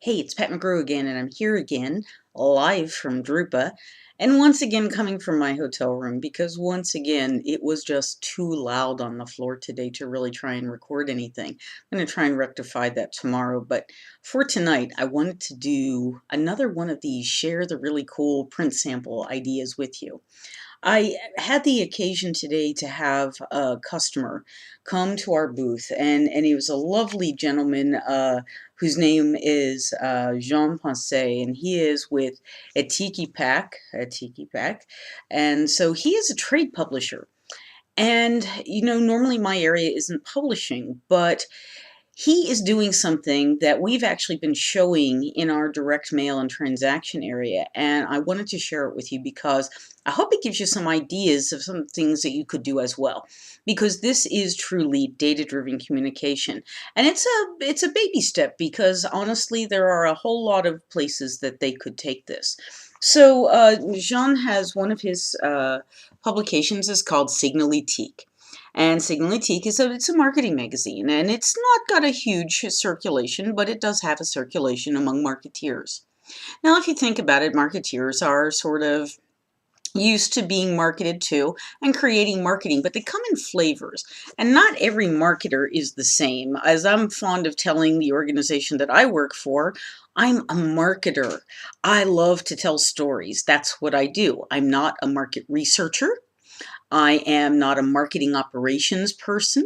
Hey, it's Pat McGrew again, and I'm here again, live from Drupa, and once again coming from my hotel room because once again it was just too loud on the floor today to really try and record anything. I'm going to try and rectify that tomorrow, but for tonight I wanted to do another one of these share the really cool print sample ideas with you. I had the occasion today to have a customer come to our booth, and he was a lovely gentleman whose name is Jean Pensée, and he is with Etiq, and so he is a trade publisher. And normally my area isn't publishing, but he is doing something that we've actually been showing in our direct mail and transaction area, and I wanted to share it with you because I hope it gives you some ideas of some things that you could do as well, because this is truly data-driven communication, and it's a baby step because honestly there are a whole lot of places that they could take this. So Jean has one of his publications is called Signal Etiq. And Signal Etiq it's a marketing magazine, and it's not got a huge circulation, but it does have a circulation among marketeers. Now, if you think about it, marketeers are sort of used to being marketed to and creating marketing, but they come in flavors, and not every marketer is the same. As I'm fond of telling the organization that I work for, I'm a marketer. I love to tell stories. That's what I do. I'm not a market researcher. I am not a marketing operations person.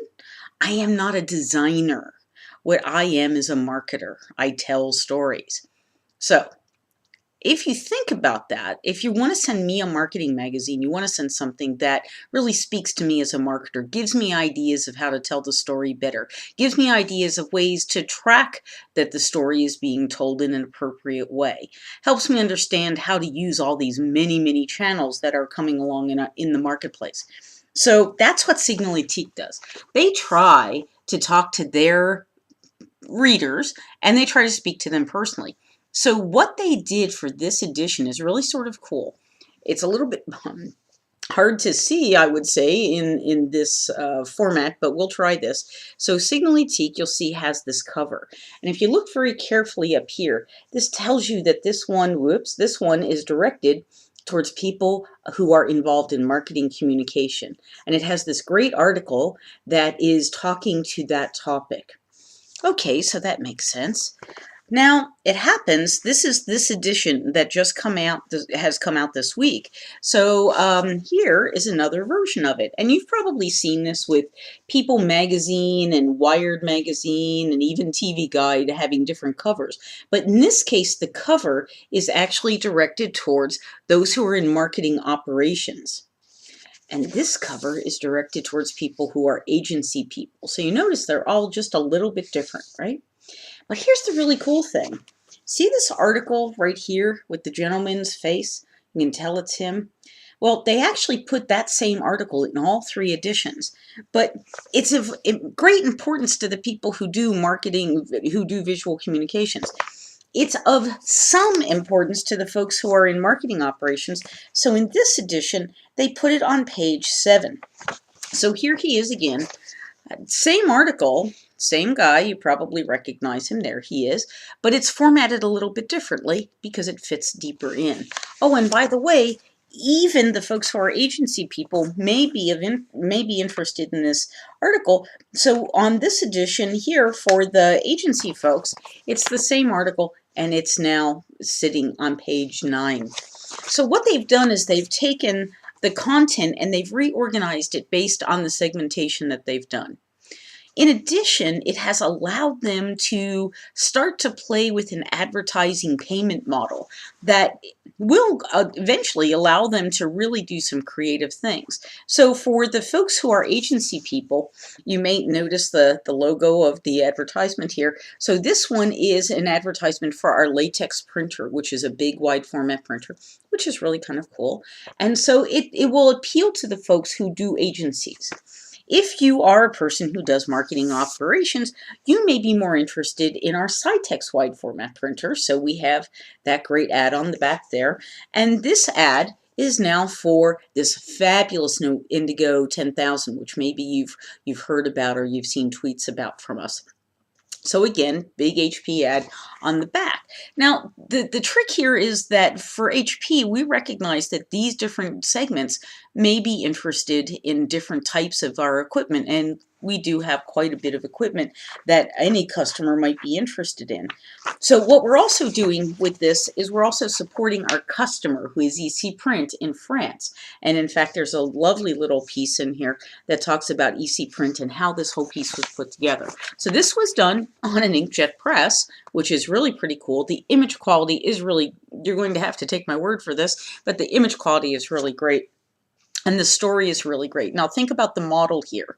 I am not a designer. What I am is a marketer. I tell stories. So, if you think about that, if you want to send me a marketing magazine, you want to send something that really speaks to me as a marketer, gives me ideas of how to tell the story better, gives me ideas of ways to track that the story is being told in an appropriate way, helps me understand how to use all these many channels that are coming along in the marketplace. So that's what Signal Etiq does. They try to talk to their readers, and they try to speak to them personally. So what they did for this edition is really sort of cool. It's a little bit hard to see, I would say, in this format, but we'll try this. So Signal Etiq, you'll see, has this cover. And if you look very carefully up here, this tells you that this one is directed towards people who are involved in marketing communication. And it has this great article that is talking to that topic. Okay, so that makes sense. Now, it happens, this is this edition that has come out this week. So here is another version of it. And you've probably seen this with People Magazine and Wired Magazine and even TV Guide having different covers. But in this case, the cover is actually directed towards those who are in marketing operations. And this cover is directed towards people who are agency people. So you notice they're all just a little bit different, right? But here's the really cool thing. See this article right here with the gentleman's face? You can tell it's him. Well, they actually put that same article in all three editions, but it's of great importance to the people who do marketing, who do visual communications. It's of some importance to the folks who are in marketing operations. So in this edition, they put it on page 7. So here he is again. Same article, same guy, you probably recognize him, there he is, but it's formatted a little bit differently because it fits deeper in. Oh, and by the way, even the folks who are agency people may be interested in this article. So on this edition here for the agency folks, it's the same article and it's now sitting on page 9. So what they've done is they've taken the content and they've reorganized it based on the segmentation that they've done. In addition, it has allowed them to start to play with an advertising payment model that will eventually allow them to really do some creative things. So for the folks who are agency people, you may notice the logo of the advertisement here. So this one is an advertisement for our latex printer, which is a big wide format printer, which is really kind of cool. And so it will appeal to the folks who do agencies. If you are a person who does marketing operations, you may be more interested in our Cytex wide format printer. So we have that great ad on the back there. And this ad is now for this fabulous new Indigo 10,000, which maybe you've heard about or you've seen tweets about from us. So again, big HP ad on the back. Now, the trick here is that for HP, we recognize that these different segments may be interested in different types of our equipment, and we do have quite a bit of equipment that any customer might be interested in. So what we're also doing with this is we're also supporting our customer, who is EC Print in France. And in fact, there's a lovely little piece in here that talks about EC Print and how this whole piece was put together. So this was done on an inkjet press, which is really pretty cool. The image quality is really, you're going to have to take my word for this, but the image quality is really great. And the story is really great. Now think about the model here.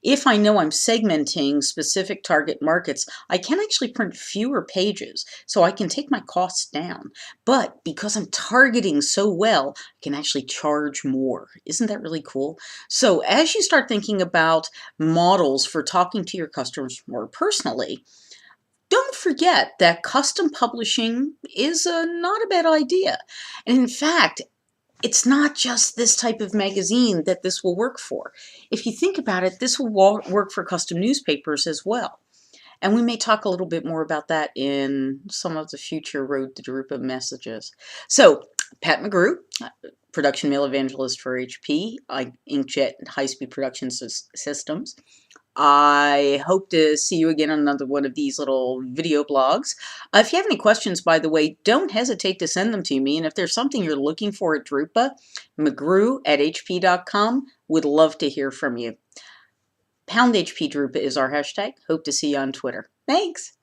If I know I'm segmenting specific target markets, I can actually print fewer pages, so I can take my costs down. But because I'm targeting so well, I can actually charge more. Isn't that really cool? So as you start thinking about models for talking to your customers more personally, don't forget that custom publishing is not a bad idea. And in fact, it's not just this type of magazine that this will work for. If you think about it, this will work for custom newspapers as well. And we may talk a little bit more about that in some of the future Road to Drupa messages. So, Pat McGrew, production mail evangelist for HP, Inkjet high-speed production systems. I hope to see you again on another one of these little video blogs. If you have any questions, by the way, don't hesitate to send them to me. And if there's something you're looking for at Drupa, mcgrew@hp.com. Would love to hear from you. #HP Drupa is our hashtag. Hope to see you on Twitter. Thanks.